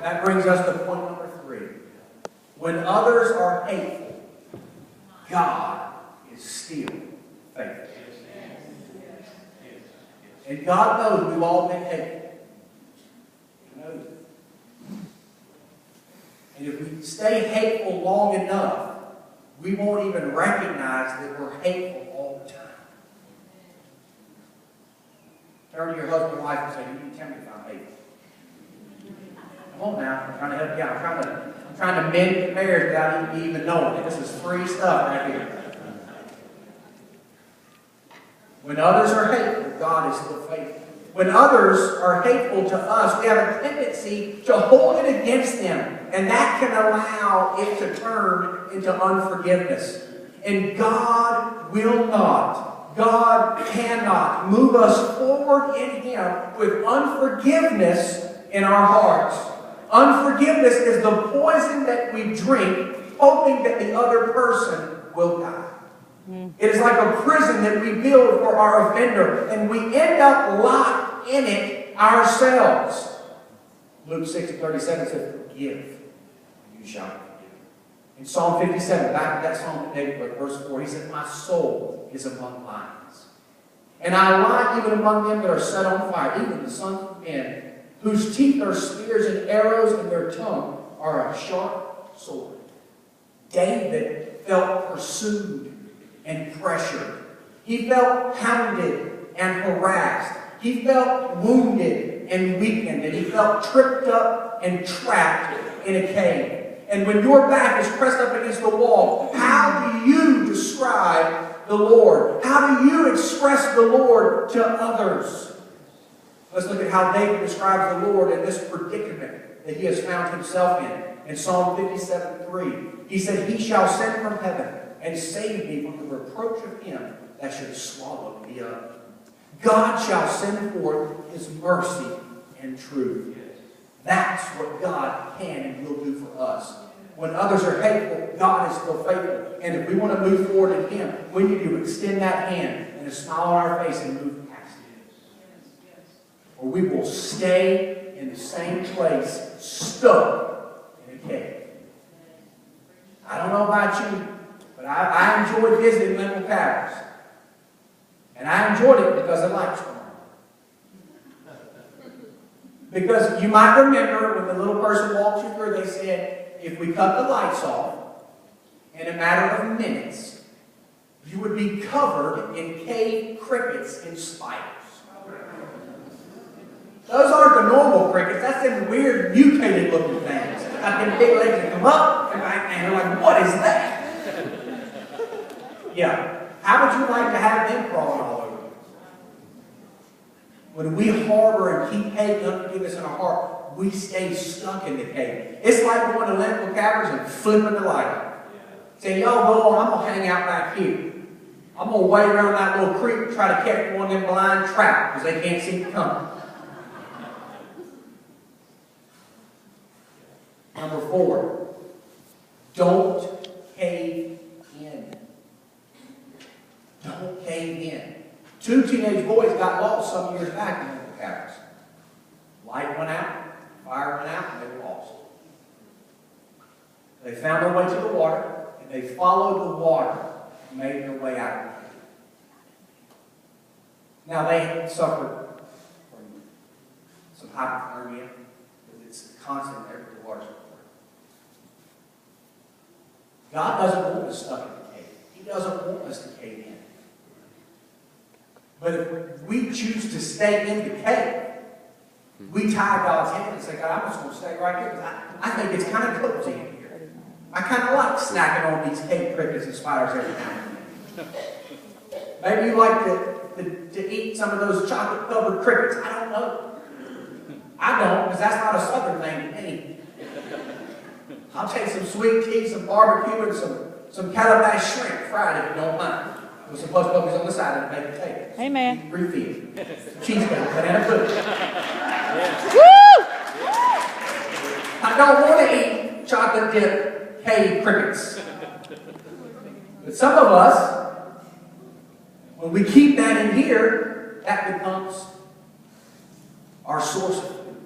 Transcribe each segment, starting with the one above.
That brings us to point number 3. When others are hateful, God is still faithful. And God knows we've all been hateful. He knows it. And if we stay hateful long enough, we won't even recognize that we're hateful all the time. Turn to your husband or wife and say, "You need to tell me if I'm hateful." Come on now, I'm trying to help you out. I'm trying to mend the marriage without even knowing it. This is free stuff right here. When others are hateful, God is still faithful. When others are hateful to us, we have a tendency to hold it against them. And that can allow it to turn into unforgiveness. And God will not, God cannot move us forward in Him with unforgiveness in our hearts. Unforgiveness is the poison that we drink, hoping that the other person will die. It is like a prison that we build for our offender, and we end up locked in it ourselves. Luke 6:37 says, "Forgive, and you shall be forgiven." In Psalm 57, back to that Psalm that David wrote, verse 4, he said, "My soul is among lions, and I lie even among them that are set on fire, even the sons of men, whose teeth are spears and arrows, and their tongue are a sharp sword." David felt pursued and pressured. He felt hounded and harassed. He felt wounded and weakened. And he felt tripped up and trapped in a cave. And when your back is pressed up against the wall, how do you describe the Lord? How do you express the Lord to others? Let's look at how David describes the Lord in this predicament that he has found himself in. In Psalm 57:3, he said, "He shall send from heaven and save me from the reproach of him that should swallow me up. God shall send forth His mercy and truth." That's what God can and will do for us. When others are hateful, God is still faithful. And if we want to move forward in Him, we need to extend that hand and a smile on our face and move past it. Or we will stay in the same place, stuck in a cave. I don't know about you, but I enjoyed visiting mental caverns. And I enjoyed it because I liked them. Because you might remember when the little person walked you through, they said, if we cut the lights off, in a matter of minutes, you would be covered in cave crickets and spiders. Those aren't the normal crickets. That's them weird, mutated looking things. Got them big legs that come up and back, and they're like, what is that? Yeah. How would you like to have them crawling all over you? When we harbor and keep hate and unforgiveness in our heart, we stay stuck in the cave. It's like going to mental caverns and flipping the light on. Saying, y'all go on, I'm going to hang out back here. I'm going to wait around that little creek and try to catch one of them blind traps because they can't see it coming. Number 4, don't cave in. Don't cave in. 2 teenage boys got lost some years back in the caverns. Light went out, fire went out, and they were lost. They found their way to the water, and they followed the water and made their way out. Now they suffered from some hypothermia, because it's constant every the water's water. God doesn't want us stuck in the cave. He doesn't want us to cave in. But if we choose to stay in the cave, we tie God's hand and say, God, I'm just going to stay right here because I think it's kind of cozy in here. I kind of like snacking on these cave crickets and spiders every now and then. Maybe you like to eat some of those chocolate-covered crickets. I don't know. I don't, because that's not a southern thing to me. I'll take some sweet tea, some barbecue, and some calabash shrimp fried if you don't mind. With some hush puppies on the side and a baked potato. Amen. Refill. Cheesecake, banana pudding. Woo! I don't want to eat chocolate dipped cave crickets. But some of us, when we keep that in here, that becomes our source of food.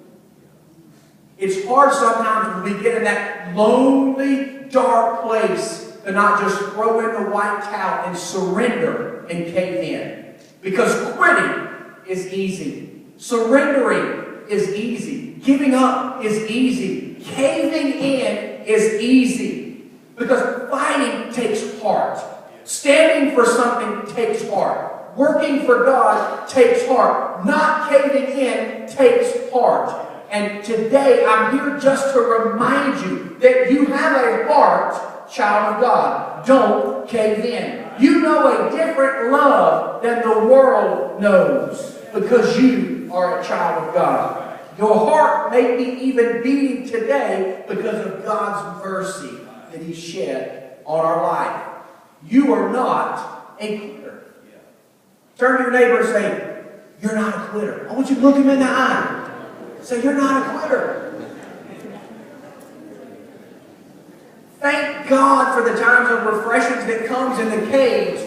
It's hard sometimes when we get in that lonely, dark place to not just throw in the white towel and surrender and cave in. Because quitting is easy. Surrendering is easy. Giving up is easy. Caving in is easy. Because fighting takes heart. Standing for something takes heart. Working for God takes heart. Not caving in takes heart. And today I'm here just to remind you that you have a heart, child of God. Don't cave in. You know a different love than the world knows because you are a child of God. Your heart may be even beating today because of God's mercy that He shed on our life. You are not a quitter. Turn to your neighbor and say, you're not a quitter. I want you to look him in the eye. Say, you're not a quitter. Thank God for the times of refreshings that comes in the caves.